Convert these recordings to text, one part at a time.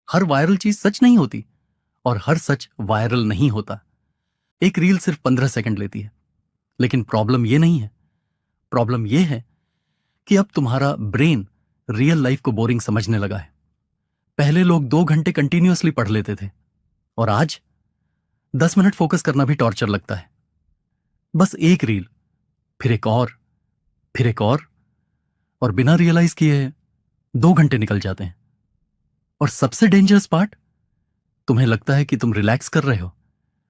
हर viral चीज सच नहीं होती और हर सच वायरल नहीं होता। एक रील सिर्फ 15 सेकंड लेती है, लेकिन प्रॉब्लम ये नहीं है। प्रॉब्लम ये है कि अब तुम्हारा ब्रेन रियल लाइफ को बोरिंग समझने लगा है। पहले लोग 2 घंटे कंटिन्यूअसली पढ़ लेते थे और आज 10 मिनट फोकस करना भी टॉर्चर लगता है। बस एक रील, फिर एक और, फिर एक और बिना रियलाइज किए 2 घंटे निकल जाते हैं। और सबसे डेंजरस पार्ट, तुम्हें लगता है कि तुम रिलैक्स कर रहे हो,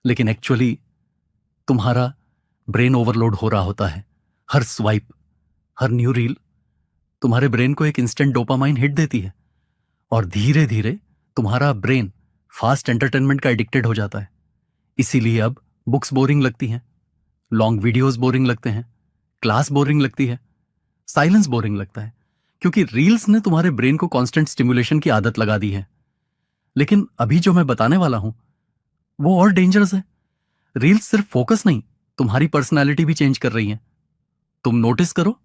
लेकिन एक्चुअली तुम्हारा ब्रेन ओवरलोड हो रहा होता है। हर स्वाइप, हर न्यू रील तुम्हारे ब्रेन को एक इंस्टेंट डोपामाइन हिट देती है और धीरे धीरे तुम्हारा ब्रेन फास्ट एंटरटेनमेंट का एडिक्टेड हो जाता है। इसीलिए अब बुक्स बोरिंग लगती हैं, लॉन्ग वीडियोस बोरिंग लगते हैं, क्लास बोरिंग लगती है, साइलेंस बोरिंग लगता है, क्योंकि रील्स ने तुम्हारे ब्रेन को कांस्टेंट स्टिमुलेशन की आदत लगा दी है। लेकिन अभी जो मैं बताने वाला हूं वो और डेंजरस है। रील्स सिर्फ फोकस नहीं, तुम्हारी पर्सनैलिटी भी चेंज कर रही है। तुम नोटिस करो,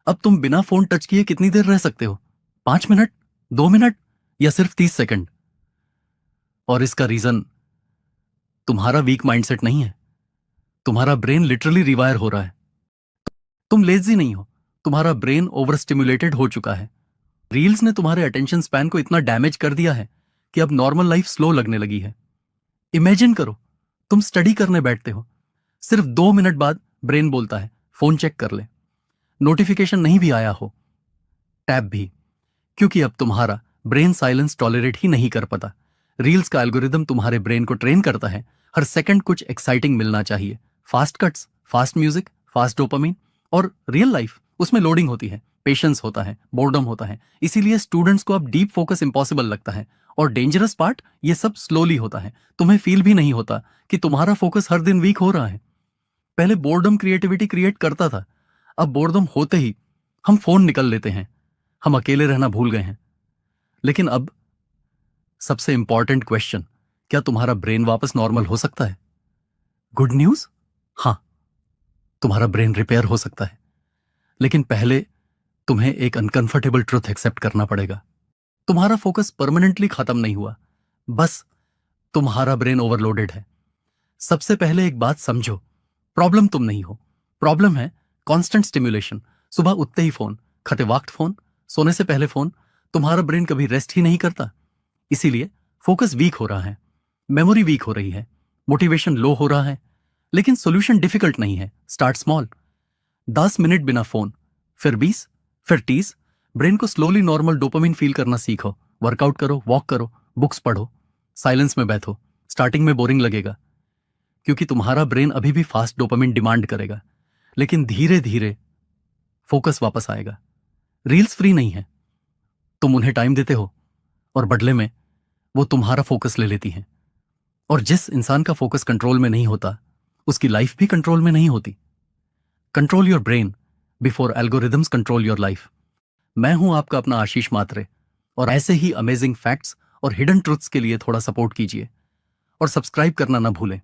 अब तुम बिना फोन टच किए कितनी देर रह सकते हो? 5 मिनट, 2 मिनट या सिर्फ 30 सेकंड? और इसका रीजन तुम्हारा वीक माइंडसेट नहीं है, तुम्हारा ब्रेन लिटरली रिवायर हो रहा है। तुम लेजी नहीं हो, तुम्हारा ब्रेन ओवर स्टिमुलेटेड हो चुका है। रील्स ने तुम्हारे अटेंशन स्पैन को इतना डैमेज कर दिया है कि अब नॉर्मल लाइफ स्लो लगने लगी है। इमेजिन करो, तुम स्टडी करने बैठते हो, सिर्फ 2 मिनट बाद ब्रेन बोलता है फोन चेक कर ले। नोटिफिकेशन नहीं भी आया हो, टैब भी, क्योंकि अब तुम्हारा ब्रेन साइलेंस टॉलरेट ही नहीं कर पाता। रील्स का एल्गोरिदम तुम्हारे ब्रेन को ट्रेन करता है, हर सेकंड कुछ एक्साइटिंग मिलना चाहिए। Fast cuts, fast music, fast dopamine. और रियल लाइफ, उसमें लोडिंग होती है, पेशेंस होता है, बोर्डम होता है। इसीलिए स्टूडेंट्स को अब डीप फोकस इंपॉसिबल लगता है। और डेंजरस पार्ट, ये सब स्लोली होता है, तुम्हें फील भी नहीं होता कि तुम्हारा फोकस हर दिन वीक हो रहा है। पहले बोर्डम क्रिएटिविटी क्रिएट करता था, अब बोर्डम होते ही हम फोन निकल लेते हैं, हम अकेले रहना भूल गए हैं। लेकिन अब सबसे इंपॉर्टेंट क्वेश्चन, क्या तुम्हारा ब्रेन वापस नॉर्मल हो सकता है? गुड न्यूज, हां, तुम्हारा ब्रेन रिपेयर हो सकता है। लेकिन पहले तुम्हें एक अनकंफर्टेबल ट्रुथ एक्सेप्ट करना पड़ेगा। तुम्हारा फोकस परमानेंटली खत्म नहीं हुआ, बस तुम्हारा ब्रेन ओवरलोडेड है। सबसे पहले एक बात समझो, प्रॉब्लम तुम नहीं हो, प्रॉब्लम है कांस्टेंट स्टिमुलेशन। सुबह उठते ही फोन, खाते वक्त फोन, सोने से पहले फोन। तुम्हारा ब्रेन कभी रेस्ट ही नहीं करता। इसीलिए फोकस वीक हो रहा है, मेमोरी वीक हो रही है, मोटिवेशन लो हो रहा है। लेकिन सॉल्यूशन डिफिकल्ट नहीं है, स्टार्ट स्मॉल। 10 मिनट बिना फोन, फिर 20, फिर 30। ब्रेन को स्लोली नॉर्मल डोपामिन फील करना सीखो। वर्कआउट करो, वॉक करो, बुक्स पढ़ो, साइलेंस में बैठो। स्टार्टिंग में बोरिंग लगेगा, क्योंकि तुम्हारा ब्रेन अभी भी फास्ट डोपामिन डिमांड करेगा, लेकिन धीरे धीरे फोकस वापस आएगा। रील्स फ्री नहीं है, तुम उन्हें टाइम देते हो और बदले में वो तुम्हारा फोकस ले लेती हैं। और जिस इंसान का फोकस कंट्रोल में नहीं होता, उसकी लाइफ भी कंट्रोल में नहीं होती। Control your brain before algorithms control your life. मैं हूं आपका अपना आशीष मात्रे, और ऐसे ही अमेजिंग फैक्ट्स और हिडन ट्रुथ्स के लिए थोड़ा सपोर्ट कीजिए और सब्सक्राइब करना ना भूलें।